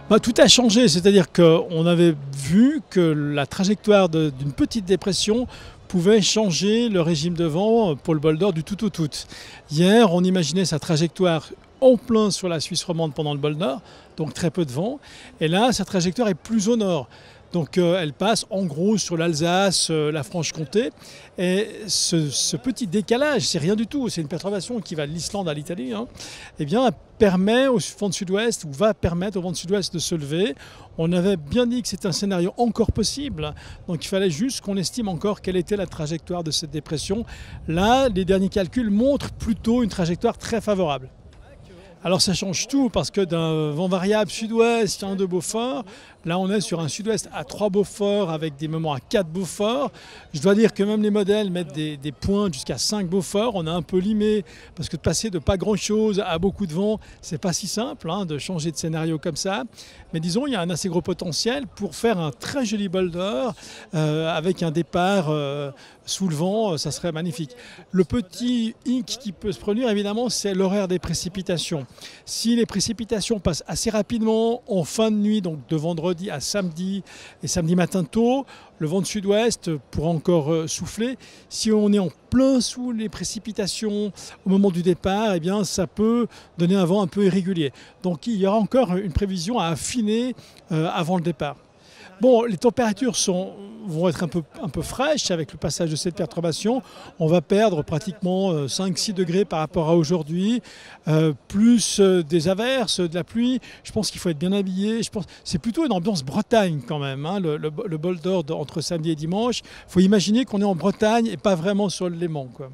Bah, tout a changé, c'est-à-dire qu'on avait vu que la trajectoire d'une petite dépression pouvait changer le régime de vent pour le bol d'or du tout au tout. Hier, on imaginait sa trajectoire en plein sur la Suisse romande pendant le bol nord, donc très peu de vent. Et là, sa trajectoire est plus au nord. Donc elle passe en gros sur l'Alsace, la Franche-Comté. Et ce petit décalage, c'est rien du tout, c'est une perturbation qui va de l'Islande à l'Italie, hein, eh bien, permet au vent de sud-ouest, ou va permettre au vent de sud-ouest de se lever. On avait bien dit que c'était un scénario encore possible, donc il fallait juste qu'on estime encore quelle était la trajectoire de cette dépression. Là, les derniers calculs montrent plutôt une trajectoire très favorable. Alors ça change tout parce que d'un vent variable sud-ouest, 1 de Beaufort, là on est sur un sud-ouest à 3 Beaufort avec des moments à 4 Beaufort. Je dois dire que même les modèles mettent des pointes jusqu'à 5 Beaufort. On a un peu limé parce que de passer de pas grand-chose à beaucoup de vent, c'est pas si simple hein, de changer de scénario comme ça. Mais disons, il y a un assez gros potentiel pour faire un très joli bol d'or avec un départ sous le vent, ça serait magnifique. Le petit hic qui peut se produire, évidemment, c'est l'horaire des précipitations. Si les précipitations passent assez rapidement en fin de nuit, donc de vendredi à samedi et samedi matin tôt, le vent de sud-ouest pourra encore souffler. Si on est en plein sous les précipitations au moment du départ, eh bien, ça peut donner un vent un peu irrégulier. Donc il y aura encore une prévision à affiner avant le départ. Bon, les températures vont être un peu fraîches avec le passage de cette perturbation. On va perdre pratiquement 5-6 degrés par rapport à aujourd'hui, plus des averses, de la pluie. Je pense qu'il faut être bien habillé. Je pense c'est plutôt une ambiance Bretagne quand même, hein, le bol d'or entre samedi et dimanche. Il faut imaginer qu'on est en Bretagne et pas vraiment sur le Léman, quoi.